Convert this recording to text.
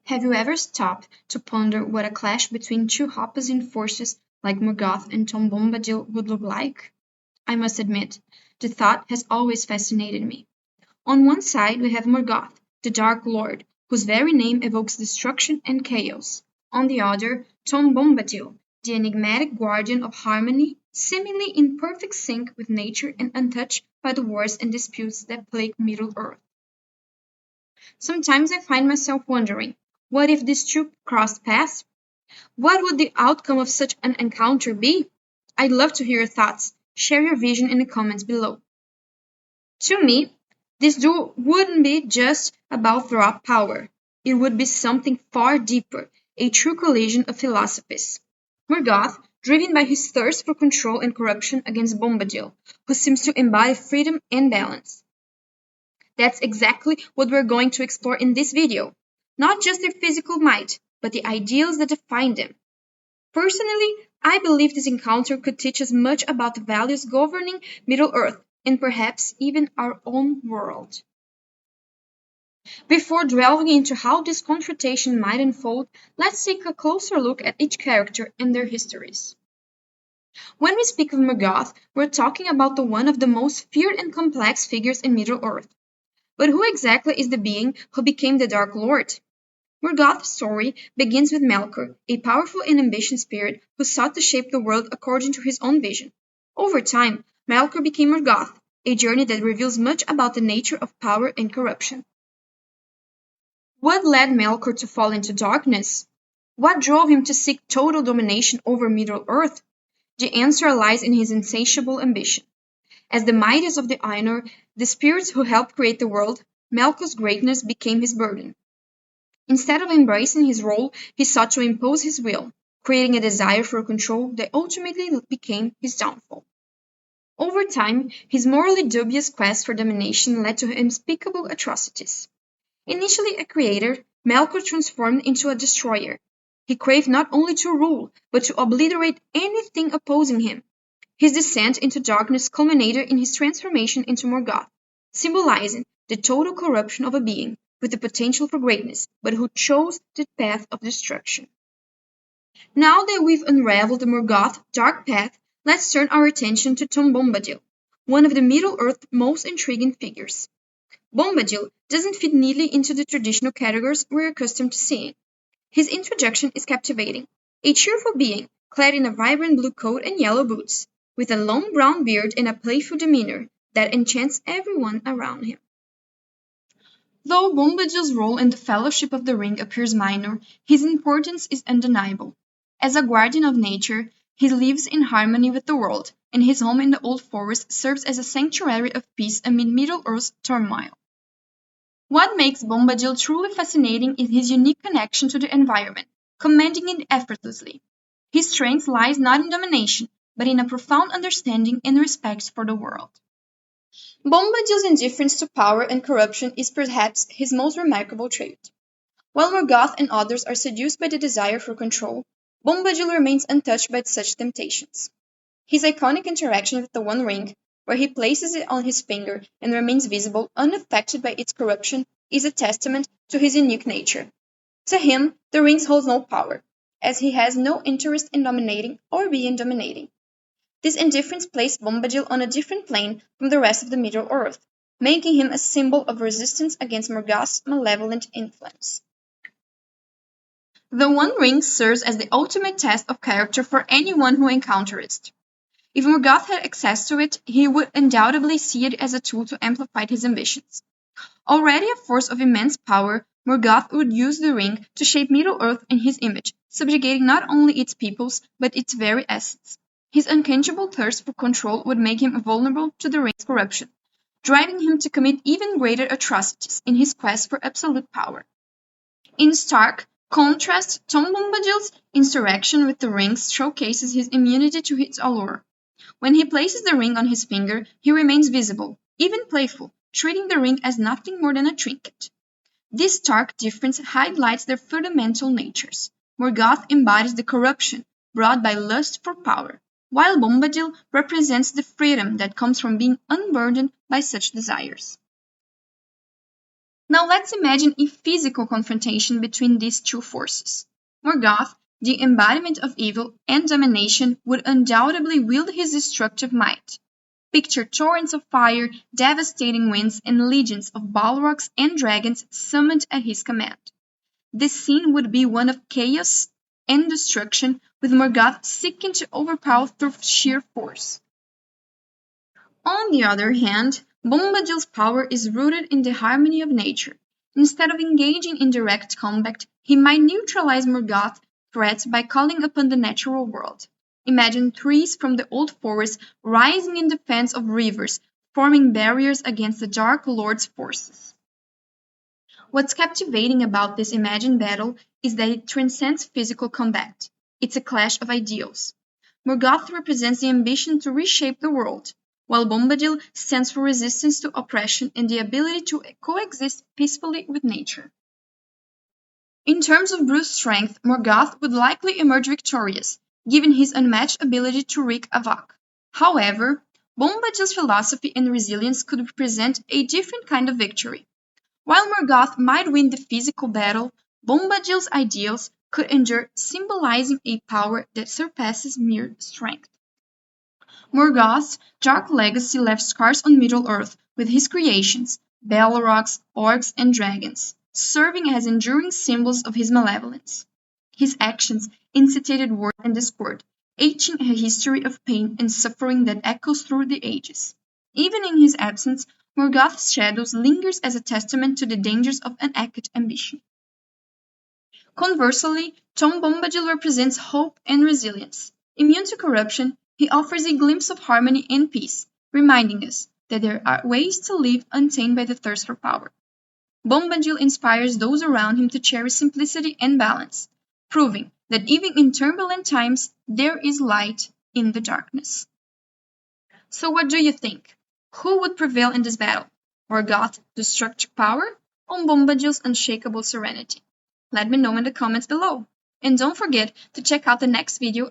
Have you ever stopped to ponder what a clash between two opposing forces like Morgoth and Tom Bombadil would look like? I must admit, the thought has always fascinated me. On one side we have Morgoth, the Dark Lord, whose very name evokes destruction and chaos. On the other, Tom Bombadil, the enigmatic guardian of harmony, seemingly in perfect sync with nature and untouched by the wars and disputes that plague Middle-earth. Sometimes I find myself wondering, what if these two crossed paths? What would the outcome of such an encounter be? I'd love to hear your thoughts. Share your vision in the comments below. To me, this duel wouldn't be just about raw power. It would be something far deeper, a true collision of philosophies. Morgoth, driven by his thirst for control and corruption against Bombadil, who seems to embody freedom and balance. That's exactly what we're going to explore in this video. Not just their physical might, but the ideals that define them. Personally, I believe this encounter could teach us much about the values governing Middle-earth and perhaps even our own world. Before delving into how this confrontation might unfold, let's take a closer look at each character and their histories. When we speak of Morgoth, we're talking about one of the most feared and complex figures in Middle-earth. But who exactly is the being who became the Dark Lord? Morgoth's story begins with Melkor, a powerful and ambitious spirit who sought to shape the world according to his own vision. Over time, Melkor became Morgoth, a journey that reveals much about the nature of power and corruption. What led Melkor to fall into darkness? What drove him to seek total domination over Middle-earth? The answer lies in his insatiable ambition. As the mightiest of the Ainur, the spirits who helped create the world, Melkor's greatness became his burden. Instead of embracing his role, he sought to impose his will, creating a desire for control that ultimately became his downfall. Over time, his morally dubious quest for domination led to unspeakable atrocities. Initially a creator, Melkor transformed into a destroyer. He craved not only to rule, but to obliterate anything opposing him. His descent into darkness culminated in his transformation into Morgoth, symbolizing the total corruption of a being with the potential for greatness, but who chose the path of destruction. Now that we've unraveled the Morgoth dark path, let's turn our attention to Tom Bombadil, one of the Middle-earth's most intriguing figures. Bombadil doesn't fit neatly into the traditional categories we're accustomed to seeing. His introduction is captivating, a cheerful being clad in a vibrant blue coat and yellow boots, with a long brown beard and a playful demeanor that enchants everyone around him. Though Bombadil's role in the Fellowship of the Ring appears minor, his importance is undeniable. As a guardian of nature, he lives in harmony with the world, and his home in the Old Forest serves as a sanctuary of peace amid Middle-earth's turmoil. What makes Bombadil truly fascinating is his unique connection to the environment, commanding it effortlessly. His strength lies not in domination, but in a profound understanding and respect for the world. Bombadil's indifference to power and corruption is perhaps his most remarkable trait. While Morgoth and others are seduced by the desire for control, Bombadil remains untouched by such temptations. His iconic interaction with the One Ring, where he places it on his finger and remains visible, unaffected by its corruption, is a testament to his unique nature. To him, the ring holds no power, as he has no interest in dominating or being dominating. This indifference placed Bombadil on a different plane from the rest of the Middle-earth, making him a symbol of resistance against Morgoth's malevolent influence. The One Ring serves as the ultimate test of character for anyone who encounters it. If Morgoth had access to it, he would undoubtedly see it as a tool to amplify his ambitions. Already a force of immense power, Morgoth would use the ring to shape Middle-earth in his image, subjugating not only its peoples, but its very essence. His unquenchable thirst for control would make him vulnerable to the ring's corruption, driving him to commit even greater atrocities in his quest for absolute power. In stark contrast, Tom Bombadil's interaction with the ring showcases his immunity to its allure. When he places the ring on his finger, he remains visible, even playful, treating the ring as nothing more than a trinket. This stark difference highlights their fundamental natures. Morgoth embodies the corruption brought by lust for power, while Bombadil represents the freedom that comes from being unburdened by such desires. Now let's imagine a physical confrontation between these two forces. Morgoth, the embodiment of evil and domination, would undoubtedly wield his destructive might. Picture torrents of fire, devastating winds, and legions of balrogs and dragons summoned at his command. This scene would be one of chaos and destruction, with Morgoth seeking to overpower through sheer force. On the other hand, Bombadil's power is rooted in the harmony of nature. Instead of engaging in direct combat, he might neutralize Morgoth's threats by calling upon the natural world. Imagine trees from the old forest rising in defense of rivers, forming barriers against the Dark Lord's forces. What's captivating about this imagined battle is that it transcends physical combat. It's a clash of ideals. Morgoth represents the ambition to reshape the world, while Bombadil stands for resistance to oppression and the ability to coexist peacefully with nature. In terms of brute strength, Morgoth would likely emerge victorious, given his unmatched ability to wreak havoc. However, Bombadil's philosophy and resilience could represent a different kind of victory. While Morgoth might win the physical battle, Bombadil's ideals could endure, symbolizing a power that surpasses mere strength. Morgoth's dark legacy left scars on Middle-earth with his creations, balrogs, orcs, and dragons, serving as enduring symbols of his malevolence. His actions incitated war and discord, etching a history of pain and suffering that echoes through the ages. Even in his absence, Morgoth's shadow lingers as a testament to the dangers of unacted ambition. Conversely, Tom Bombadil represents hope and resilience. Immune to corruption, he offers a glimpse of harmony and peace, reminding us that there are ways to live untamed by the thirst for power. Bombadil inspires those around him to cherish simplicity and balance, proving that even in turbulent times, there is light in the darkness. So what do you think? Who would prevail in this battle? Morgoth's destructive power or Bombadil's unshakable serenity? Let me know in the comments below. And don't forget to check out the next video